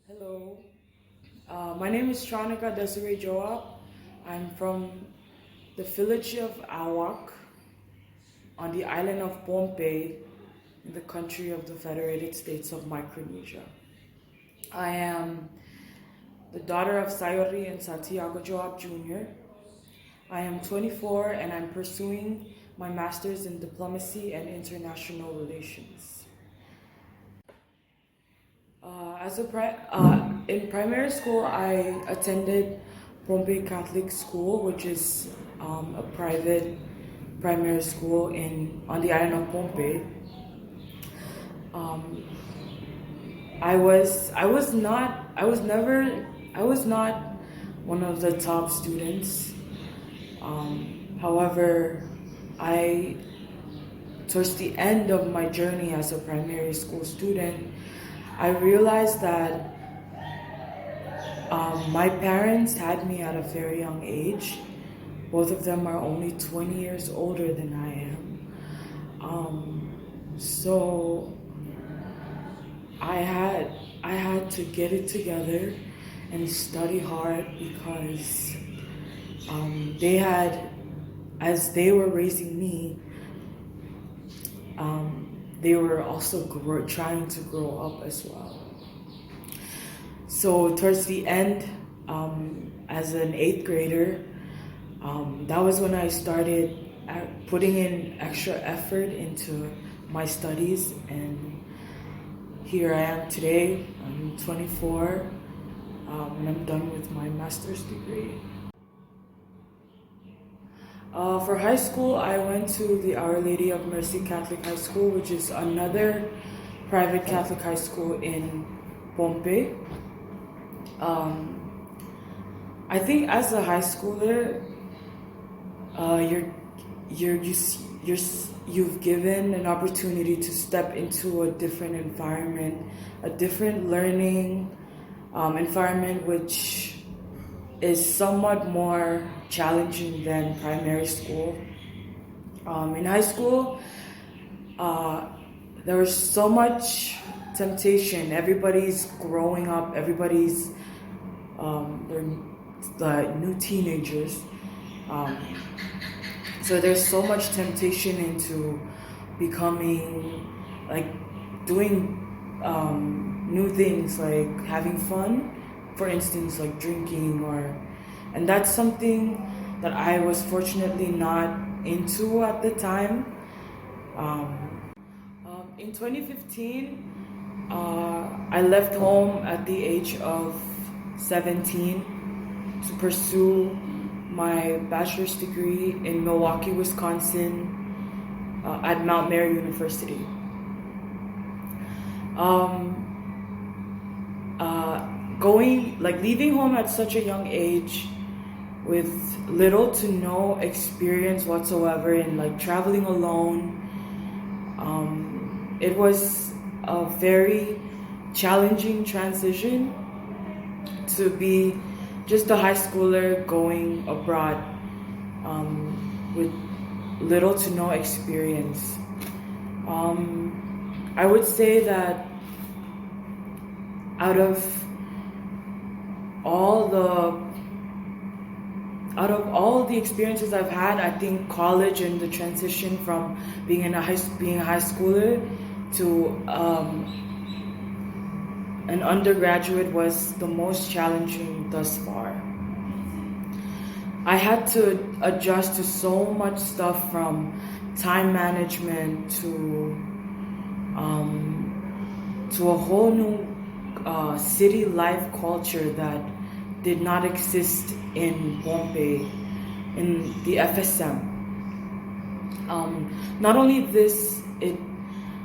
Hello, my name is Shanika Desiree Joab. I'm from the village of Awak on the island of Pohnpei in the country of the Federated States of Micronesia. I am the daughter of Sayori and Santiago Joab Jr. I am 24 and I'm pursuing my master's in diplomacy and international relations. In primary school, I attended Pohnpei Catholic School, which is a private primary school on the island of Pohnpei. I was not one of the top students. However, I towards the end of my journey as a primary school student, I realized that my parents had me at a very young age. Both of them are only 20 years older than I am. So I had to get it together and study hard because as they were raising me, they were also trying to grow up as well. So towards the end, as an 8th grader, that was when I started putting in extra effort into my studies, and here I am today. I'm 24, and I'm done with my master's degree. For high school, I went to the Our Lady of Mercy Catholic High School, which is another private Catholic high school in Pohnpei. I think as a high schooler, you've given an opportunity to step into a different environment, a different learning environment, which is somewhat more challenging than primary school. In high school, there was so much temptation. Everybody's growing up. Everybody's they're the new teenagers. So there's so much temptation into becoming, like, doing new things, like having fun. For instance, like drinking, and that's something that I was fortunately not into at the time. In 2015, I left home at the age of 17 to pursue my bachelor's degree in Milwaukee, Wisconsin, at Mount Mary University. Leaving home at such a young age with little to no experience whatsoever in like traveling alone, it was a very challenging transition to be just a high schooler going abroad with little to no experience. I would say that out of all the experiences I've had, I think college and the transition from being a high schooler to an undergraduate was the most challenging thus far. I had to adjust to so much stuff, from time management to a whole new city life culture that did not exist in Pohnpei, in the FSM. Not only this,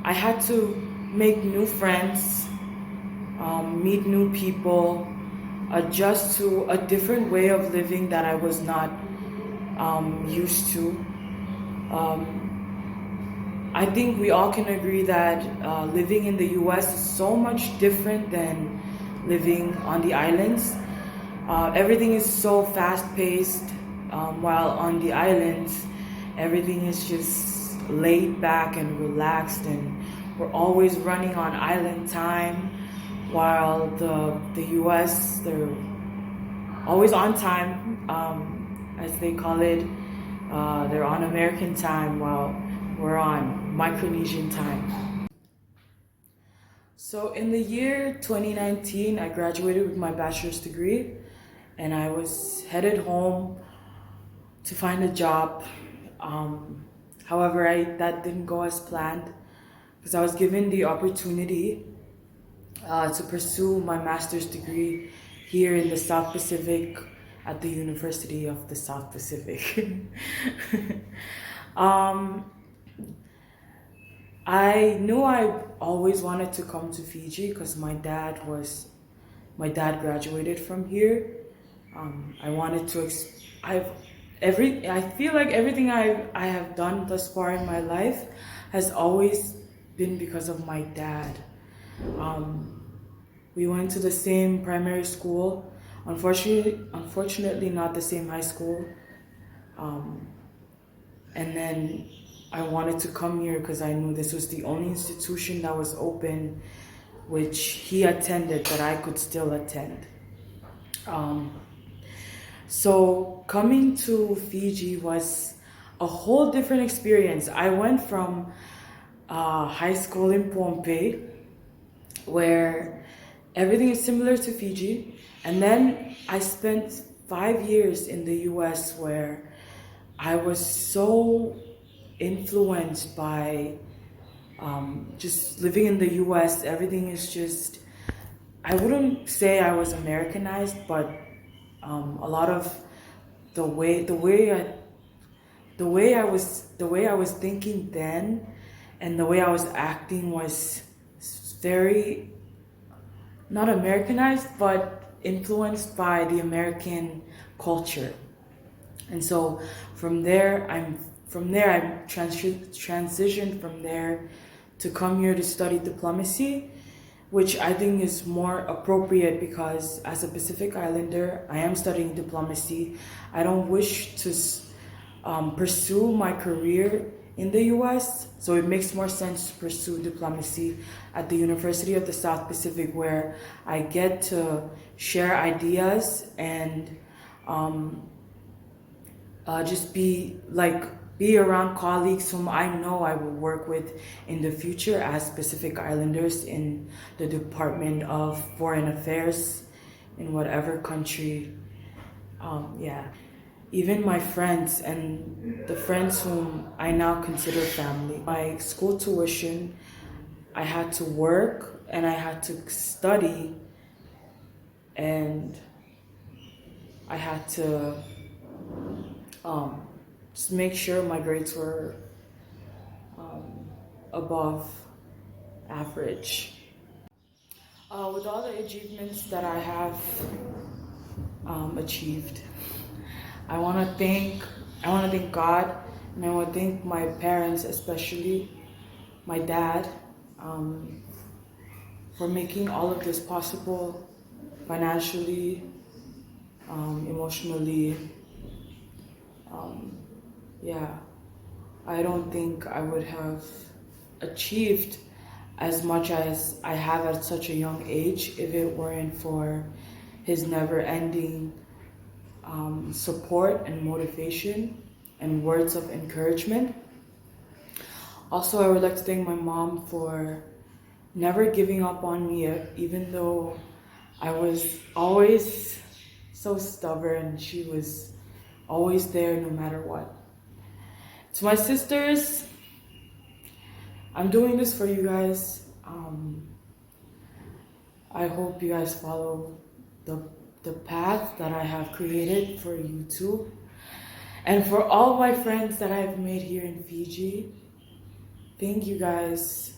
I had to make new friends, meet new people, adjust to a different way of living that I was not used to. I think we all can agree that living in the US is so much different than living on the islands. Everything is so fast-paced, while on the islands, everything is just laid back and relaxed, and we're always running on island time. while the US, they're always on time, as they call it. They're on American time while we're on Micronesian time. So in the year 2019, I graduated with my bachelor's degree, and I was headed home to find a job. However, that didn't go as planned because I was given the opportunity to pursue my master's degree here in the South Pacific at the University of the South Pacific. um, I knew I always wanted to come to Fiji because my dad graduated from here. I wanted to. I feel like everything I have done thus far in my life has always been because of my dad. We went to the same primary school. Unfortunately, not the same high school. And then I wanted to come here because I knew this was the only institution that was open, which he attended, that I could still attend. So coming to Fiji was a whole different experience. I went from high school in Pohnpei, where everything is similar to Fiji, and then I spent 5 years in the US, where I was so influenced by just living in the US. Everything is just, I wouldn't say I was Americanized, but a lot of the way I was thinking then, and the way I was acting was very not Americanized, but influenced by the American culture. And so from there I transitioned from there to come here to study diplomacy, which I think is more appropriate because as a Pacific Islander, I am studying diplomacy. I don't wish to pursue my career in the US, so it makes more sense to pursue diplomacy at the University of the South Pacific, where I get to share ideas and just be around colleagues whom I know I will work with in the future as Pacific Islanders in the Department of Foreign Affairs in whatever country. Even my friends and the friends whom I now consider family. My school tuition, I had to work and I had to study, and I had to just make sure my grades were above average. With all the achievements that I have achieved, I want to thank God, and I want to thank my parents, especially my dad, for making all of this possible, financially, emotionally. I don't think I would have achieved as much as I have at such a young age if it weren't for his never-ending support and motivation and words of encouragement. Also, I would like to thank my mom for never giving up on me, even though I was always so stubborn. She was always there no matter what. To my sisters, I'm doing this for you guys. I hope you guys follow the path that I have created for you too. And for all my friends that I've made here in Fiji, thank you guys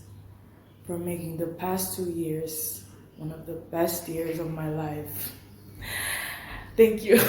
for making the past 2 years one of the best years of my life. Thank you.